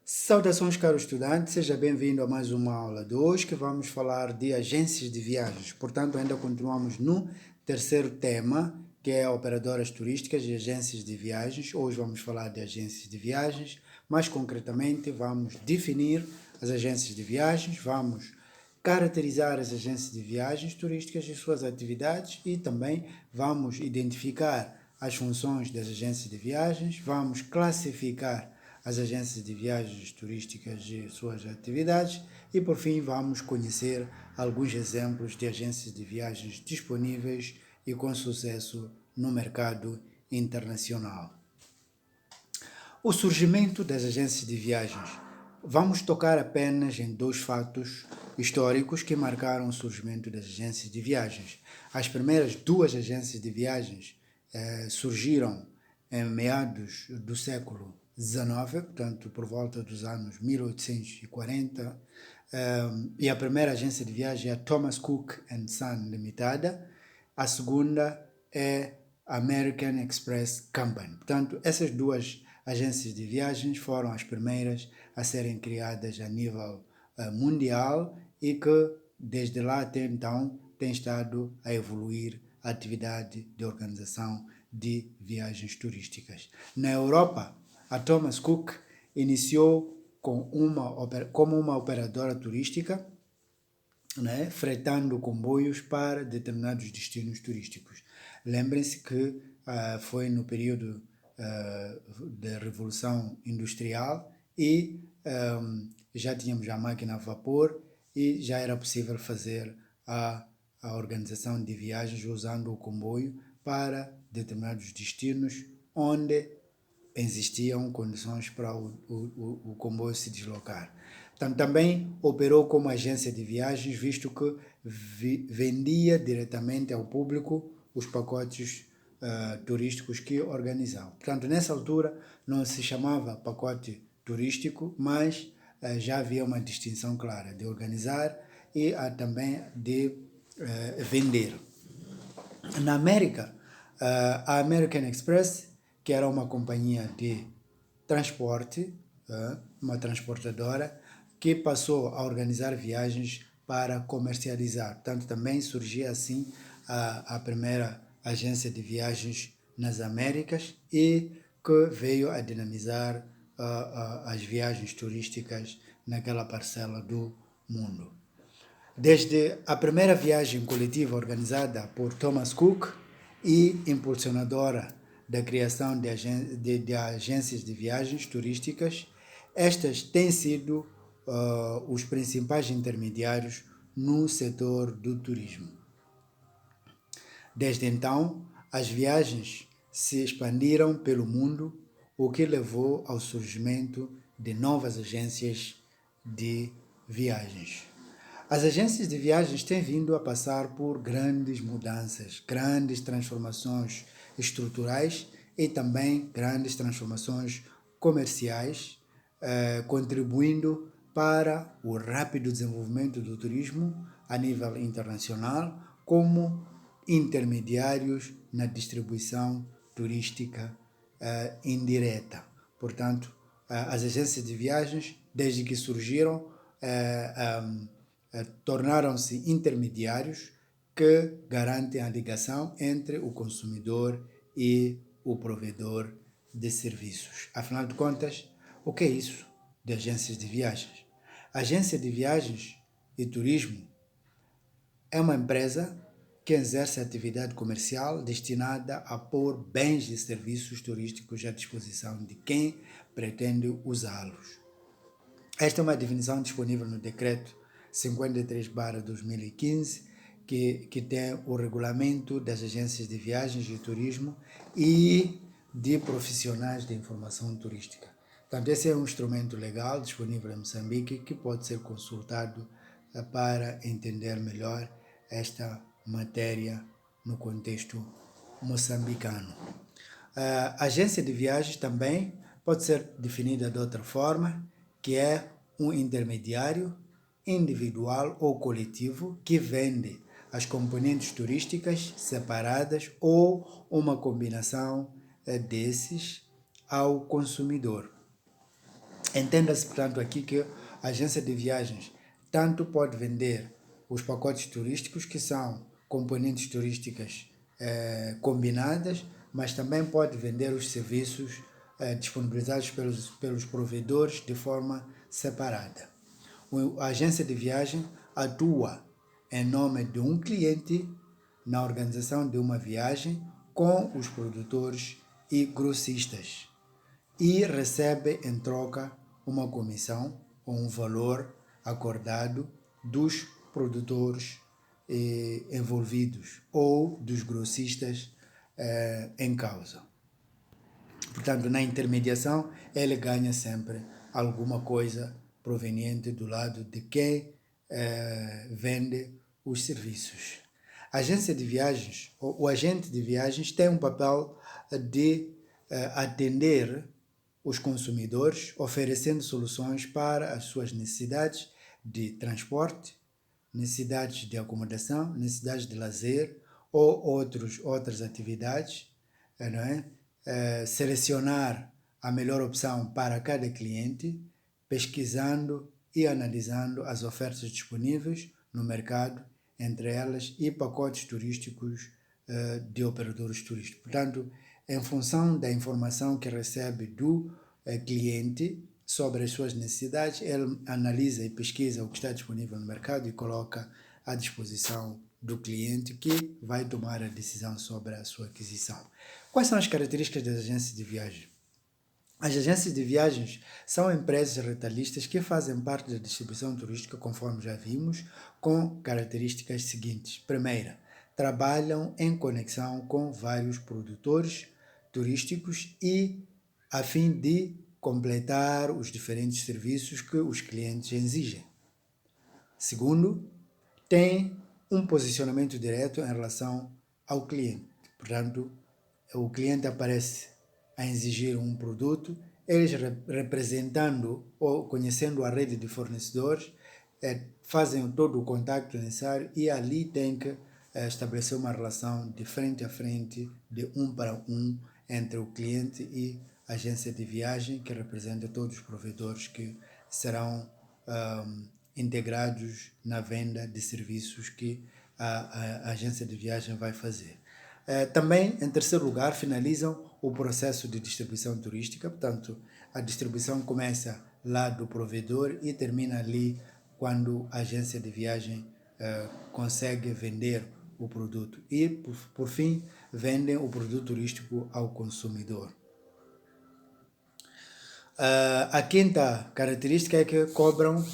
Saudações, caro estudante, seja bem-vindo a mais uma aula de hoje que vamos falar de agências de viagens. Portanto, ainda continuamos no terceiro tema, que é operadoras turísticas e agências de viagens. Hoje vamos falar de agências de viagens, mais concretamente vamos definir as agências de viagens, vamos caracterizar as agências de viagens turísticas e suas atividades e também vamos identificar as funções das agências de viagens, vamos classificar as agências de viagens turísticas e suas atividades e, por fim, vamos conhecer alguns exemplos de agências de viagens disponíveis e com sucesso no mercado internacional. O surgimento das agências de viagens. Vamos tocar apenas em dois fatos históricos que marcaram o surgimento das agências de viagens. As primeiras duas agências de viagens surgiram em meados do século XIX, portanto, por volta dos anos 1840, e a primeira agência de viagem é a Thomas Cook and Son Limitada, a segunda é a American Express Company. Portanto, essas duas agências de viagens foram as primeiras a serem criadas a nível mundial e que, desde lá até então, tem estado a evoluir a atividade de organização de viagens turísticas. Na Europa, a Thomas Cook iniciou como uma operadora turística, né, fretando comboios para determinados destinos turísticos. Lembrem-se que foi no período da Revolução Industrial e já tínhamos a máquina a vapor e já era possível fazer a organização de viagens usando o comboio para determinados destinos onde existiam condições para o comboio se deslocar. Portanto, também operou como agência de viagens, visto que vendia diretamente ao público os pacotes turísticos que organizava. Portanto, nessa altura não se chamava pacote turístico, mas já havia uma distinção clara de organizar e também de vender. Na América, a American Express, que era uma companhia de transporte, uma transportadora, que passou a organizar viagens para comercializar. Portanto, também surgia assim a primeira agência de viagens nas Américas e que veio a dinamizar as viagens turísticas naquela parcela do mundo. Desde a primeira viagem coletiva organizada por Thomas Cook e impulsionadora da criação de agências de viagens turísticas, estas têm sido os principais intermediários no setor do turismo. Desde então, as viagens se expandiram pelo mundo, o que levou ao surgimento de novas agências de viagens. As agências de viagens têm vindo a passar por grandes mudanças, grandes transformações estruturais e também grandes transformações comerciais, contribuindo para o rápido desenvolvimento do turismo a nível internacional, como intermediários na distribuição turística indireta. Portanto, as agências de viagens, desde que surgiram, tornaram-se intermediários que garantem a ligação entre o consumidor e o provedor de serviços. Afinal de contas, o que é isso de agências de viagens? A agência de viagens e turismo é uma empresa que exerce atividade comercial destinada a pôr bens e serviços turísticos à disposição de quem pretende usá-los. Esta é uma definição disponível no Decreto 53/2015, que tem o regulamento das agências de viagens e turismo e de profissionais de informação turística. Portanto, esse é um instrumento legal disponível em Moçambique que pode ser consultado para entender melhor esta matéria no contexto moçambicano. A agência de viagens também pode ser definida de outra forma, que é um intermediário individual ou coletivo que vende as componentes turísticas separadas ou uma combinação desses ao consumidor. Entenda-se, portanto, aqui que a agência de viagens tanto pode vender os pacotes turísticos, que são componentes turísticas combinadas, mas também pode vender os serviços disponibilizados pelos provedores de forma separada. A agência de viagem atua em nome de um cliente na organização de uma viagem com os produtores e grossistas e recebe em troca uma comissão ou um valor acordado dos produtores envolvidos ou dos grossistas em causa. Portanto, na intermediação, ele ganha sempre alguma coisa proveniente do lado de quem vende os serviços. A agência de viagens, o agente de viagens, tem um papel de atender os consumidores, oferecendo soluções para as suas necessidades de transporte, necessidades de acomodação, necessidades de lazer ou outras atividades, não é? Selecionar a melhor opção para cada cliente, pesquisando e analisando as ofertas disponíveis no mercado, entre elas e pacotes turísticos de operadores turísticos. Portanto, em função da informação que recebe do cliente sobre as suas necessidades, ele analisa e pesquisa o que está disponível no mercado e coloca à disposição do cliente, que vai tomar a decisão sobre a sua aquisição. Quais são as características das agências de viagem? As agências de viagens são empresas retalhistas que fazem parte da distribuição turística, conforme já vimos, com características seguintes. Primeira, trabalham em conexão com vários produtores turísticos e a fim de completar os diferentes serviços que os clientes exigem. Segundo, tem um posicionamento direto em relação ao cliente. Portanto, o cliente aparece a exigir um produto, eles representando ou conhecendo a rede de fornecedores, fazem todo o contacto necessário e ali tem que estabelecer uma relação de frente a frente, de um para um, entre o cliente e a agência de viagem, que representa todos os provedores que serão integrados na venda de serviços que a agência de viagem vai fazer. Também, em terceiro lugar, finalizam o processo de distribuição turística. Portanto, a distribuição começa lá do provedor e termina ali quando a agência de viagem consegue vender o produto. E, por fim, vendem o produto turístico ao consumidor. A quinta característica é que cobram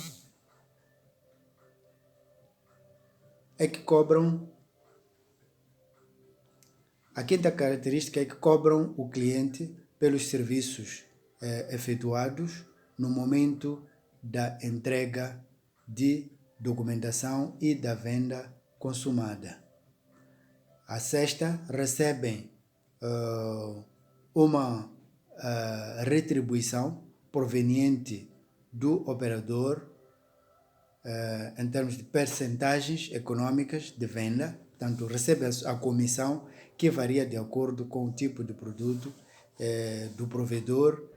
A quinta característica é que cobram o cliente pelos serviços efetuados no momento da entrega de documentação e da venda consumada. A sexta, recebem uma retribuição proveniente do operador em termos de percentagens econômicas de venda. Portanto, recebe a comissão, que varia de acordo com o tipo de produto do provedor,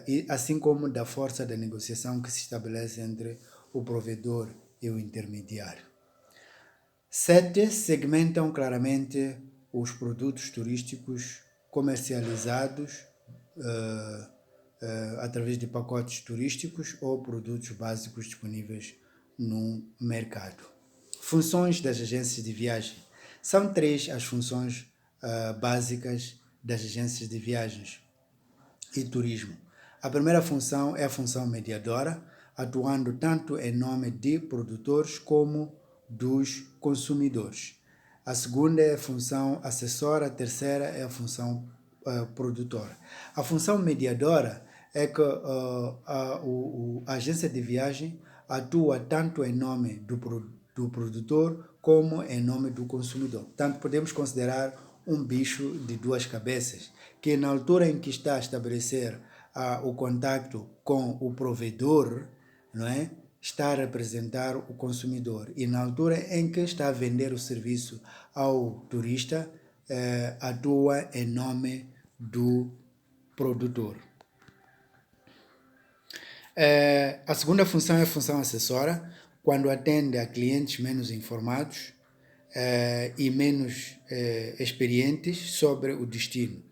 e assim como da força da negociação que se estabelece entre o provedor e o intermediário. 7. Segmentam claramente os produtos turísticos comercializados através de pacotes turísticos ou produtos básicos disponíveis no mercado. Funções das agências de viagem. São 3 as funções básicas das agências de viagens e turismo. A primeira função é a função mediadora, atuando tanto em nome de produtores como dos consumidores. A segunda é a função assessora, a terceira é a função produtora. A função mediadora é que a agência de viagem atua tanto em nome do produtor como em nome do consumidor. Portanto, podemos considerar um bicho de 2 cabeças, que na altura em que está a estabelecer o contacto com o provedor, não é? Está a representar o consumidor, e na altura em que está a vender o serviço ao turista, atua em nome do produtor. A segunda função é a função acessória, quando atende a clientes menos informados e menos experientes sobre o destino.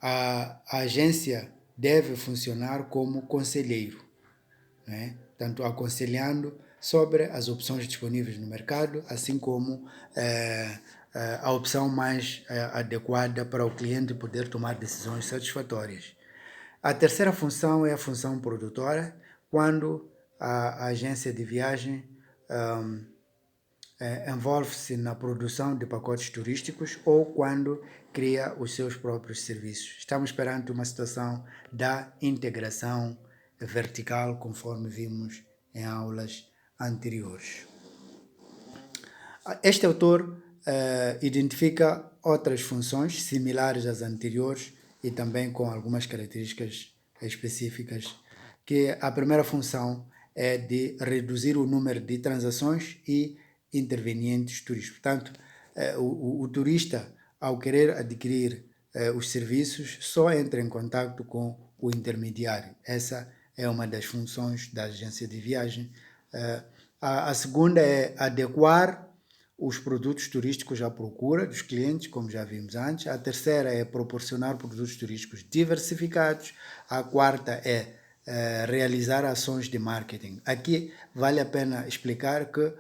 A agência deve funcionar como conselheiro, né? Tanto aconselhando sobre as opções disponíveis no mercado, assim como a opção mais adequada para o cliente poder tomar decisões satisfatórias. A terceira função é a função produtora, quando a agência de viagem envolve-se na produção de pacotes turísticos ou quando cria os seus próprios serviços. Estamos perante uma situação da integração vertical, conforme vimos em aulas anteriores. Este autor identifica outras funções similares às anteriores e também com algumas características específicas, que a primeira função é de reduzir o número de transações e intervenientes turísticos. Portanto, o turista, ao querer adquirir os serviços, só entra em contato com o intermediário. Essa é uma das funções da agência de viagem. A segunda é adequar os produtos turísticos à procura dos clientes, como já vimos antes. A terceira é proporcionar produtos turísticos diversificados. A quarta é realizar ações de marketing. Aqui vale a pena explicar que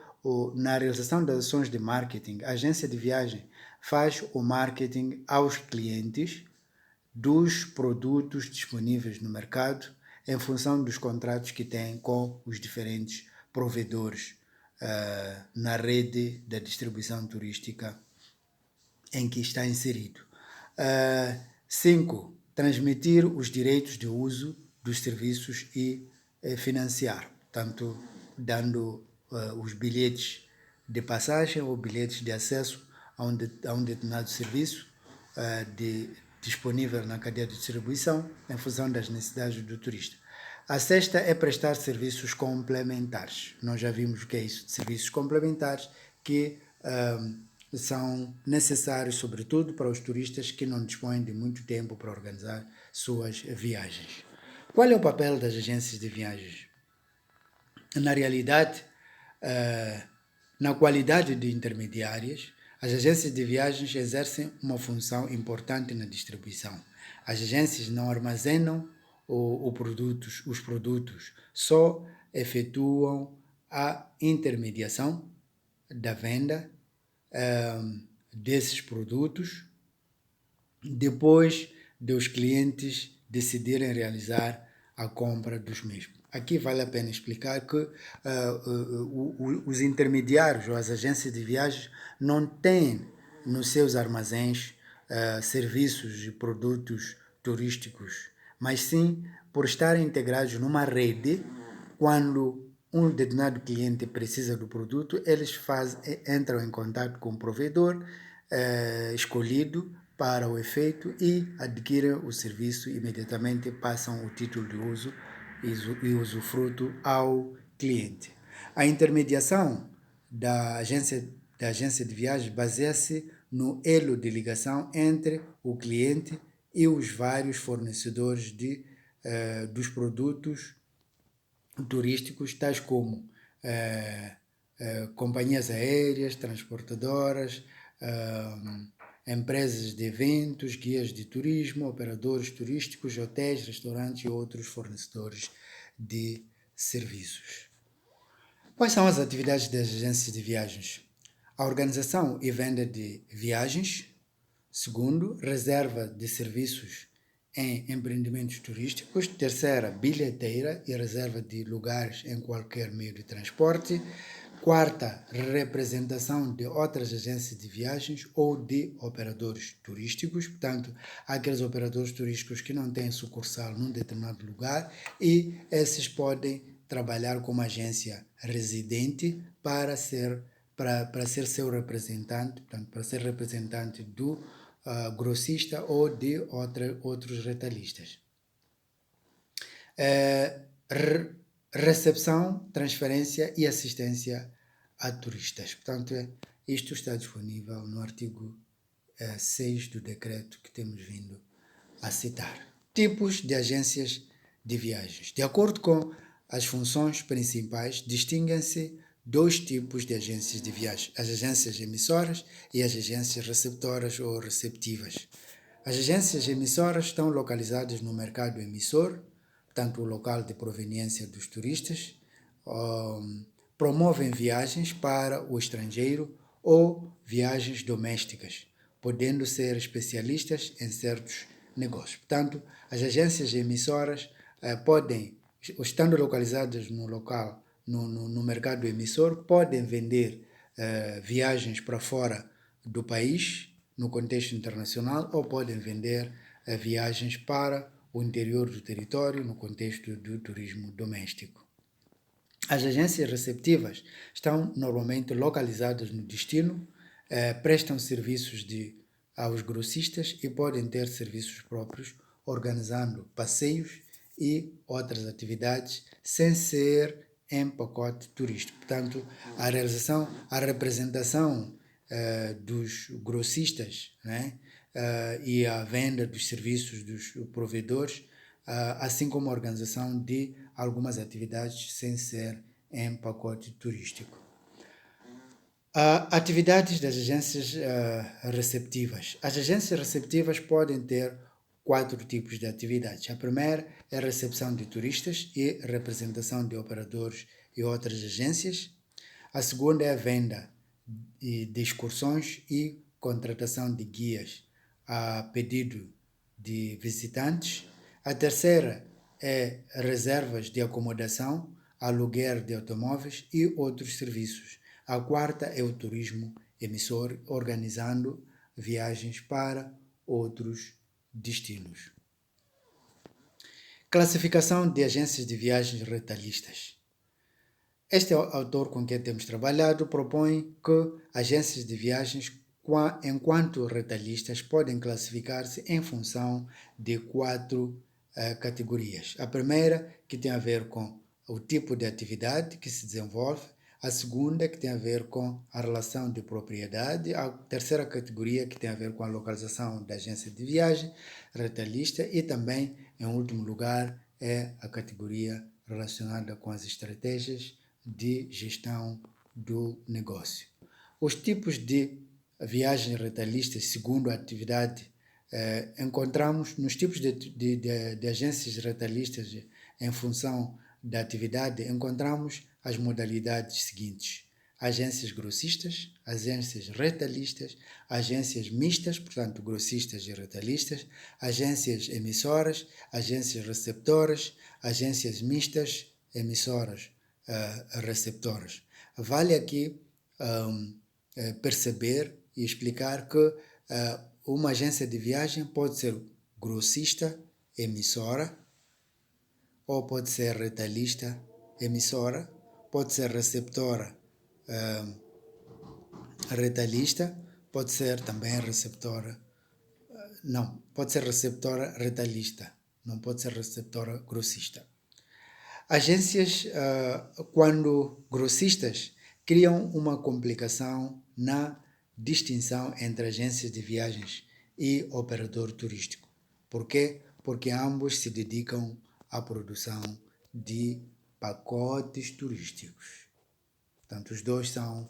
na realização das ações de marketing, a agência de viagem faz o marketing aos clientes dos produtos disponíveis no mercado em função dos contratos que tem com os diferentes provedores na rede da distribuição turística em que está inserido. 5. Transmitir os direitos de uso dos serviços e financiar, tanto dando os bilhetes de passagem ou bilhetes de acesso a um determinado serviço disponível na cadeia de distribuição em função das necessidades do turista. A sexta é prestar serviços complementares. Nós já vimos o que é isso, serviços complementares que são necessários, sobretudo, para os turistas que não dispõem de muito tempo para organizar suas viagens. Qual é o papel das agências de viagens? Na realidade, na qualidade de intermediárias, as agências de viagens exercem uma função importante na distribuição. As agências não armazenam os produtos, só efetuam a intermediação da venda desses produtos depois dos clientes decidirem realizar a compra dos mesmos. Aqui vale a pena explicar que os intermediários ou as agências de viagens não têm nos seus armazéns serviços e produtos turísticos, mas sim por estarem integrados numa rede. Quando um determinado cliente precisa do produto, eles entram em contato com o provedor escolhido para o efeito e adquirem o serviço e imediatamente passam o título de uso e usufruto ao cliente. A intermediação da agência de viagens baseia-se no elo de ligação entre o cliente e os vários fornecedores dos produtos turísticos, tais como companhias aéreas, transportadoras, empresas de eventos, guias de turismo, operadores turísticos, hotéis, restaurantes e outros fornecedores de serviços. Quais são as atividades das agências de viagens? A organização e venda de viagens. Segundo, reserva de serviços em empreendimentos turísticos. Terceira, bilheteira e reserva de lugares em qualquer meio de transporte. Quarta, representação de outras agências de viagens ou de operadores turísticos. Portanto, há aqueles operadores turísticos que não têm sucursal num determinado lugar e esses podem trabalhar como agência residente para ser seu representante, portanto, para ser representante do grossista ou de outros retalhistas. Recepção, transferência e assistência a turistas. Portanto, isto está disponível no artigo 6 do decreto que temos vindo a citar. Tipos de agências de viagens. De acordo com as funções principais, distinguem-se dois tipos de agências de viagem: as agências emissoras e as agências receptoras ou receptivas. As agências emissoras estão localizadas no mercado emissor, portanto, o local de proveniência dos turistas, promovem viagens para o estrangeiro ou viagens domésticas, podendo ser especialistas em certos negócios. Portanto, as agências emissoras podem, estando localizadas no local, no mercado emissor, podem vender viagens para fora do país, no contexto internacional, ou podem vender viagens para o interior do território, no contexto do turismo doméstico. As agências receptivas estão normalmente localizadas no destino, prestam serviços aos grossistas e podem ter serviços próprios, organizando passeios e outras atividades sem ser em pacote turístico. Portanto, a representação dos grossistas, né, e a venda dos serviços dos provedores, assim como a organização de algumas atividades sem ser em pacote turístico. Atividades das agências receptivas. As agências receptivas podem ter 4 tipos de atividades. A primeira é a recepção de turistas e representação de operadores e outras agências. A segunda é a venda de excursões e contratação de guias a pedido de visitantes. A terceira é reservas de acomodação, aluguer de automóveis e outros serviços. A quarta é o turismo emissor, organizando viagens para outros destinos. Classificação de agências de viagens retalhistas. Este autor com quem temos trabalhado propõe que agências de viagens, enquanto retalhistas, podem classificar-se em função de 4 categorias. A primeira, que tem a ver com o tipo de atividade que se desenvolve. A segunda, que tem a ver com a relação de propriedade. A terceira categoria, que tem a ver com a localização da agência de viagem retalhista. E também, em último lugar, é a categoria relacionada com as estratégias de gestão do negócio. Os tipos de viagens retalhistas, segundo a atividade, encontramos nos tipos de agências retalhistas em função da atividade, encontramos as modalidades seguintes: agências grossistas, agências retalhistas, agências mistas, portanto grossistas e retalhistas, agências emissoras, agências receptoras, agências mistas, emissoras, receptoras. Vale aqui perceber e explicar que uma agência de viagem pode ser grossista, emissora, ou pode ser retalhista, emissora, pode ser receptora, retalhista, pode ser também receptora, não, pode ser receptora retalhista, não pode ser receptora grossista. Agências, quando grossistas, criam uma complicação na distinção entre agências de viagens e operador turístico. Por quê? Porque ambos se dedicam à produção de pacotes turísticos. Portanto, os dois são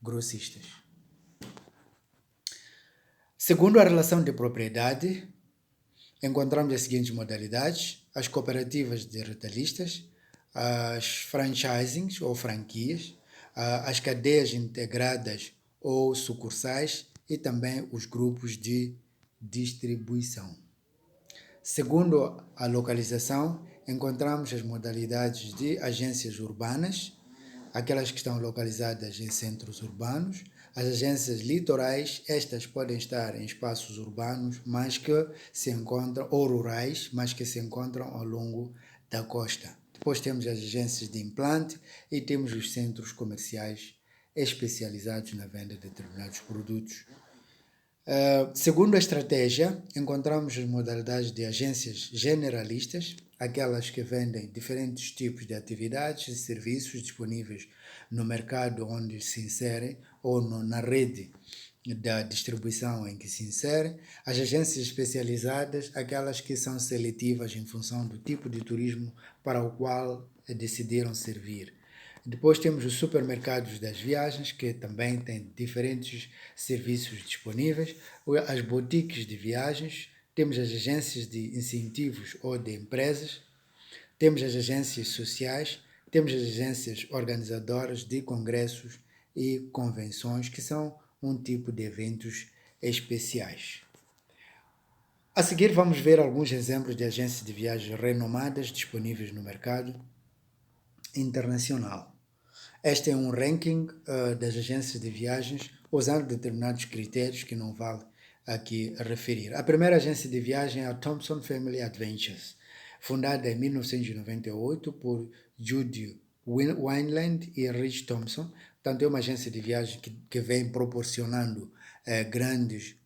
grossistas. Segundo a relação de propriedade, encontramos as seguintes modalidades: as cooperativas de retalhistas, as franchisings ou franquias, as cadeias integradas ou sucursais e também os grupos de distribuição. Segundo a localização, encontramos as modalidades de agências urbanas, aquelas que estão localizadas em centros urbanos, as agências litorais, estas podem estar em espaços urbanos, mas que se encontram, ou rurais, mas que se encontram ao longo da costa. Depois temos as agências de implante e temos os centros comerciais especializados na venda de determinados produtos. Segundo a estratégia, encontramos as modalidades de agências generalistas, aquelas que vendem diferentes tipos de atividades e serviços disponíveis no mercado onde se inserem ou na rede da distribuição em que se insere, as agências especializadas, aquelas que são seletivas em função do tipo de turismo para o qual decidiram servir. Depois temos os supermercados das viagens, que também têm diferentes serviços disponíveis, as boutiques de viagens, temos as agências de incentivos ou de empresas, temos as agências sociais, temos as agências organizadoras de congressos e convenções, que são um tipo de eventos especiais. A seguir vamos ver alguns exemplos de agências de viagens renomadas disponíveis no mercado internacional. Este é um ranking das agências de viagens usando determinados critérios que não vale aqui referir. A primeira agência de viagem é a Thompson Family Adventures, fundada em 1998 por Judy Wineland e Rich Thompson. Portanto, é uma agência de viagem que vem proporcionando grandes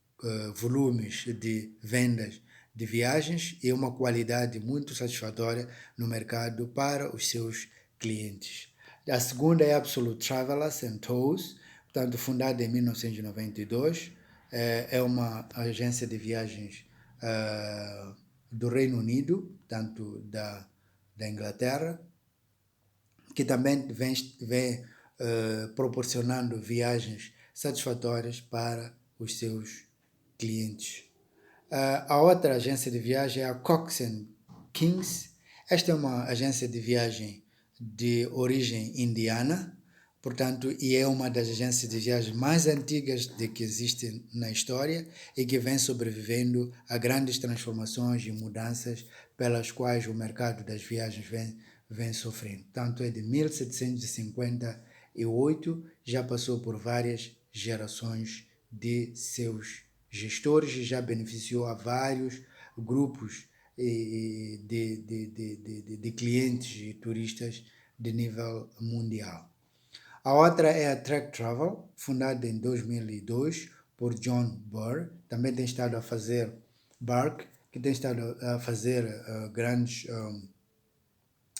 volumes de vendas de viagens e uma qualidade muito satisfatória no mercado para os seus clientes. A segunda é Absolute Travelers and Tours, portanto, fundada em 1992. É uma agência de viagens do Reino Unido, tanto da Inglaterra, que também vem proporcionando viagens satisfatórias para os seus clientes. A outra agência de viagem é a Cox Kings. Esta é uma agência de viagem de origem indiana, portanto, e é uma das agências de viagem mais antigas que existem na história e que vem sobrevivendo a grandes transformações e mudanças pelas quais o mercado das viagens vem sofrendo. Tanto é de 1758, já passou por várias gerações de seus gestores e já beneficiou a vários grupos de clientes e turistas de nível mundial. A outra é a Trek Travel, fundada em 2002 por John Burr, também tem estado a fazer que tem estado a fazer grandes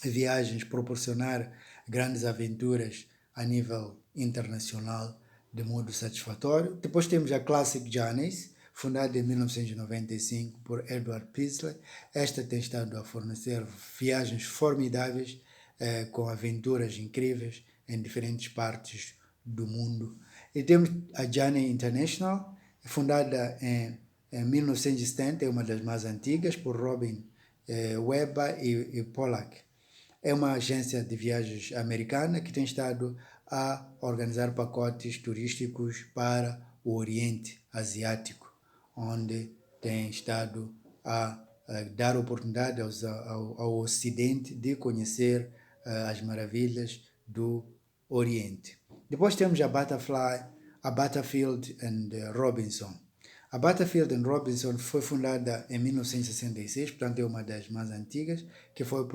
viagens, proporcionar grandes aventuras a nível internacional de modo satisfatório. Depois temos a Classic Journeys, fundada em 1995 por Edward Paisley. Esta tem estado a fornecer viagens formidáveis com aventuras incríveis em diferentes partes do mundo. E temos a Journey International, fundada em 1970, é uma das mais antigas, por Robin Webber e Pollack. É uma agência de viagens americana que tem estado a organizar pacotes turísticos para o Oriente Asiático, onde tem estado a dar oportunidade ao Ocidente de conhecer as maravilhas do Oriente. Depois temos a Butterfield and Robinson. A Butterfield and Robinson foi fundada em 1966, portanto é uma das mais antigas, que foi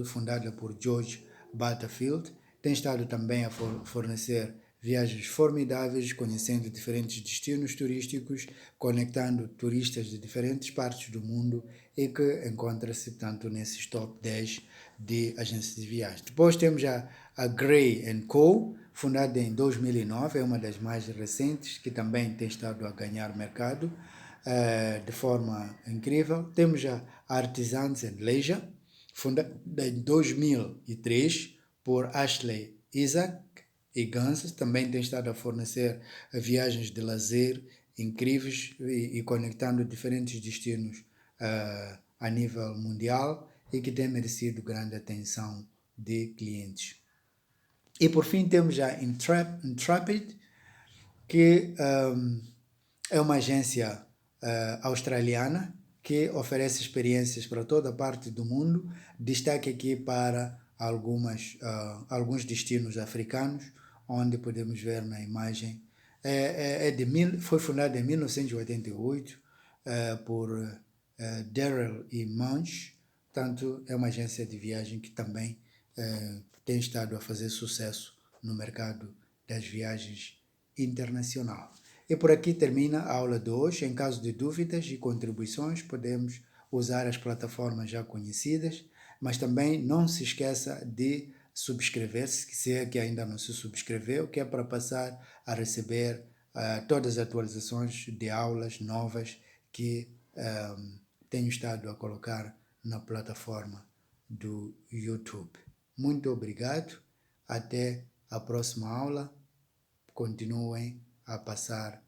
fundada por George Butterfield. Tem estado também a fornecer viagens formidáveis, conhecendo diferentes destinos turísticos, conectando turistas de diferentes partes do mundo e que encontra-se, portanto, nesses top 10 de agências de viagens. Depois temos a Gray Co., fundada em 2009, é uma das mais recentes, que também tem estado a ganhar mercado de forma incrível. Temos a Artisans and Leisure, fundada em 2003 por Ashley Isaac e Guns, também tem estado a fornecer viagens de lazer incríveis e conectando diferentes destinos a nível mundial e que tem merecido grande atenção de clientes. E por fim temos a Intrepid, que é uma agência australiana que oferece experiências para toda a parte do mundo. Destaque aqui para alguns destinos africanos, onde podemos ver na imagem. Foi fundada em 1988 por Daryl E. Munch. Portanto, é uma agência de viagem que também tem estado a fazer sucesso no mercado das viagens internacional. E por aqui termina a aula de hoje. Em caso de dúvidas e contribuições, podemos usar as plataformas já conhecidas, mas também não se esqueça de subscrever-se, se é que ainda não se subscreveu, que é para passar a receber todas as atualizações de aulas novas que tenho estado a colocar na plataforma do YouTube. Muito obrigado. Até a próxima aula. Continuem a passar